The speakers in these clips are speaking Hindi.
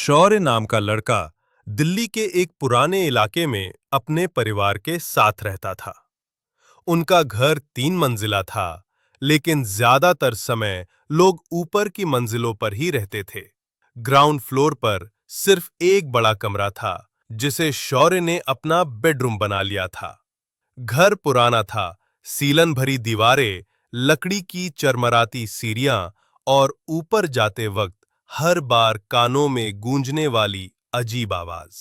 शौर्य नाम का लड़का दिल्ली के एक पुराने इलाके में अपने परिवार के साथ रहता था। उनका घर 3 मंजिला था, लेकिन ज्यादातर समय लोग ऊपर की मंजिलों पर ही रहते थे। ग्राउंड फ्लोर पर सिर्फ एक बड़ा कमरा था, जिसे शौर्य ने अपना बेडरूम बना लिया था। घर पुराना था, सीलन भरी दीवारें, लकड़ी की चरमराती सीढ़ियां और ऊपर जाते वक्त हर बार कानों में गूंजने वाली अजीब आवाज।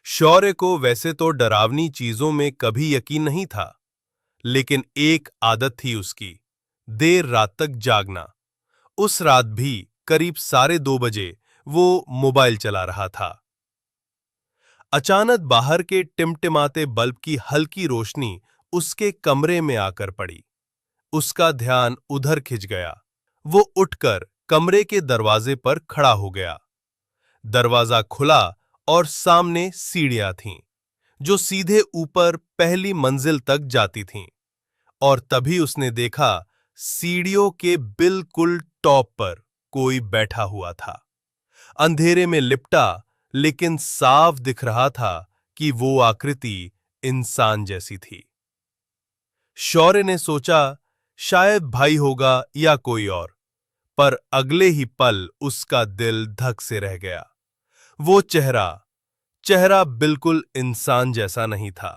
शौर्य को वैसे तो डरावनी चीजों में कभी यकीन नहीं था, लेकिन एक आदत थी उसकी, देर रात तक जागना। उस रात भी करीब 2:30 बजे वो मोबाइल चला रहा था। अचानक बाहर के टिमटिमाते बल्ब की हल्की रोशनी उसके कमरे में आकर पड़ी। उसका ध्यान उधर खिंच गया। वो उठकर कमरे के दरवाजे पर खड़ा हो गया। दरवाजा खुला और सामने सीढ़ियां थीं, जो सीधे ऊपर पहली मंजिल तक जाती थीं। और तभी उसने देखा, सीढ़ियों के बिल्कुल टॉप पर कोई बैठा हुआ था। अंधेरे में लिपटा, लेकिन साफ दिख रहा था कि वो आकृति इंसान जैसी थी। शौर्य ने सोचा, शायद भाई होगा या कोई और, पर अगले ही पल उसका दिल धक से रह गया। वो चेहरा बिल्कुल इंसान जैसा नहीं था।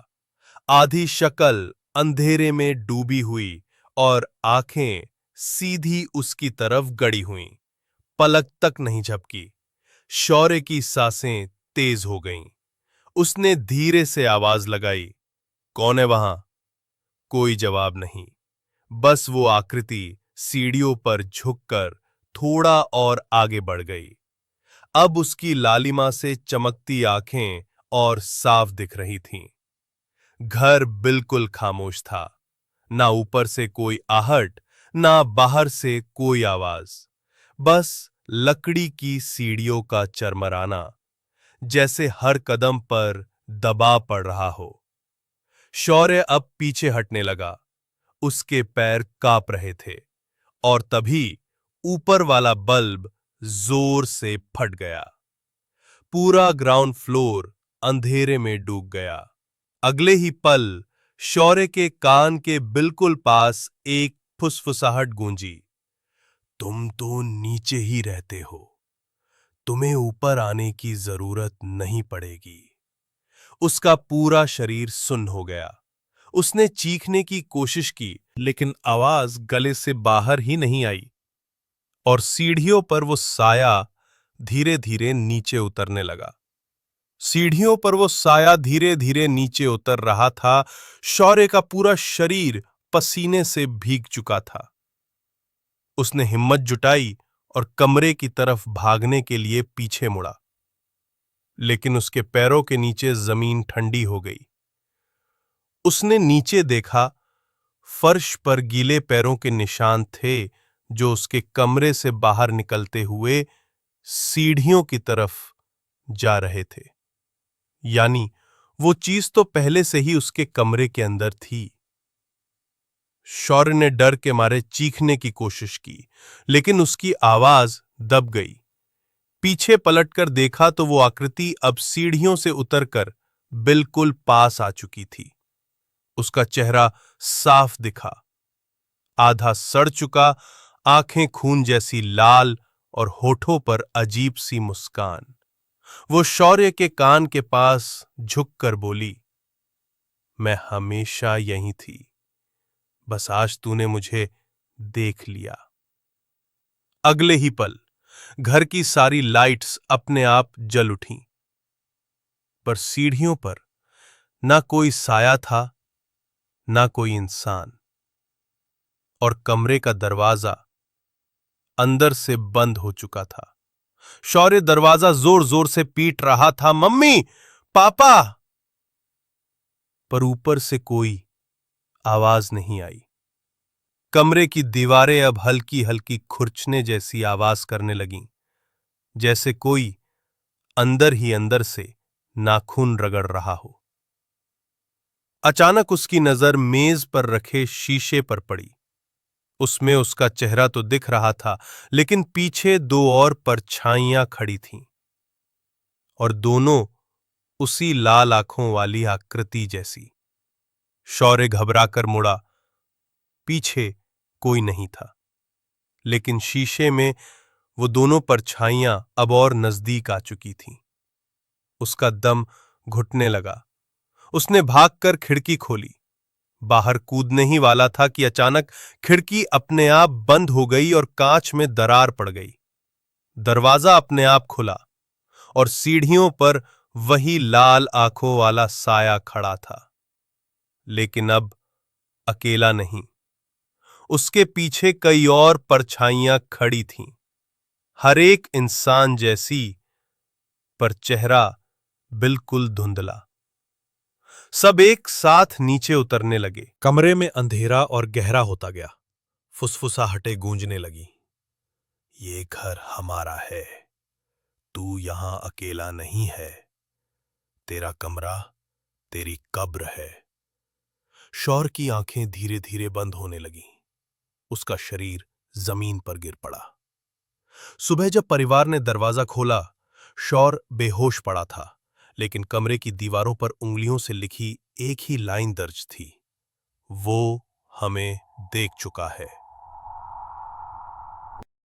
आधी शक्ल अंधेरे में डूबी हुई और आंखें सीधी उसकी तरफ गड़ी हुईं, पलक तक नहीं झपकी। शौर्य की सांसें तेज हो गईं। उसने धीरे से आवाज लगाई, कौन है वहां? कोई जवाब नहीं, बस वो आकृति सीढ़ियों पर झुककर थोड़ा और आगे बढ़ गई। अब उसकी लालिमा से चमकती आंखें और साफ दिख रही थीं। घर बिल्कुल खामोश था, ना ऊपर से कोई आहट, ना बाहर से कोई आवाज। बस लकड़ी की सीढ़ियों का चरमराना, जैसे हर कदम पर दबाव पड़ रहा हो। शौर्य अब पीछे हटने लगा। उसके पैर कांप रहे थे और तभी ऊपर वाला बल्ब जोर से फट गया। पूरा ग्राउंड फ्लोर अंधेरे में डूब गया। अगले ही पल शौर्य के कान के बिल्कुल पास एक फुसफुसाहट गूंजी, तुम तो नीचे ही रहते हो, तुम्हें ऊपर आने की जरूरत नहीं पड़ेगी। उसका पूरा शरीर सुन्न हो गया। उसने चीखने की कोशिश की, लेकिन आवाज गले से बाहर ही नहीं आई और सीढ़ियों पर वो साया धीरे धीरे नीचे उतरने लगा। सीढ़ियों पर वो साया धीरे धीरे नीचे उतर रहा था। शौर्य का पूरा शरीर पसीने से भीग चुका था। उसने हिम्मत जुटाई और कमरे की तरफ भागने के लिए पीछे मुड़ा, लेकिन उसके पैरों के नीचे जमीन ठंडी हो गई। उसने नीचे देखा, फर्श पर गीले पैरों के निशान थे, जो उसके कमरे से बाहर निकलते हुए सीढ़ियों की तरफ जा रहे थे। यानी वो चीज तो पहले से ही उसके कमरे के अंदर थी। शौर्य ने डर के मारे चीखने की कोशिश की, लेकिन उसकी आवाज दब गई। पीछे पलटकर देखा तो वो आकृति अब सीढ़ियों से उतरकर बिल्कुल पास आ चुकी थी। उसका चेहरा साफ दिखा, आधा सड़ चुका, आंखें खून जैसी लाल और होठों पर अजीब सी मुस्कान। वो शौर्य के कान के पास झुककर बोली, मैं हमेशा यहीं थी, बस आज तूने मुझे देख लिया। अगले ही पल घर की सारी लाइट्स अपने आप जल उठीं, पर सीढ़ियों पर ना कोई साया था, ना कोई इंसान, और कमरे का दरवाजा अंदर से बंद हो चुका था। शौर्य दरवाजा जोर जोर से पीट रहा था, मम्मी, पापा, पर ऊपर से कोई आवाज नहीं आई। कमरे की दीवारें अब हल्की हल्की खुरचने जैसी आवाज करने लगीं, जैसे कोई अंदर ही अंदर से नाखून रगड़ रहा हो। अचानक उसकी नजर मेज पर रखे शीशे पर पड़ी। उसमें उसका चेहरा तो दिख रहा था, लेकिन पीछे दो और परछाइयां खड़ी थीं, और दोनों उसी लाल आंखों वाली आकृति जैसी। शौर्य घबराकर मुड़ा। पीछे कोई नहीं था, लेकिन शीशे में वो दोनों परछाइयां अब और नजदीक आ चुकी थीं। उसका दम घुटने लगा। उसने भागकर खिड़की खोली। बाहर कूदने ही वाला था कि अचानक खिड़की अपने आप बंद हो गई और कांच में दरार पड़ गई। दरवाजा अपने आप खुला और सीढ़ियों पर वही लाल आंखों वाला साया खड़ा था, लेकिन अब अकेला नहीं। उसके पीछे कई और परछाइयां खड़ी थीं, हर एक इंसान जैसी, पर चेहरा बिल्कुल धुंधला। सब एक साथ नीचे उतरने लगे। कमरे में अंधेरा और गहरा होता गया। फुसफुसाहटें गूंजने लगी। ये घर हमारा है, तू यहां अकेला नहीं है, तेरा कमरा तेरी कब्र है। शौर की आंखें धीरे धीरे बंद होने लगीं। उसका शरीर जमीन पर गिर पड़ा। सुबह जब परिवार ने दरवाजा खोला, शौर बेहोश पड़ा था, लेकिन कमरे की दीवारों पर उंगलियों से लिखी एक ही लाइन दर्ज थी, वो हमें देख चुका है।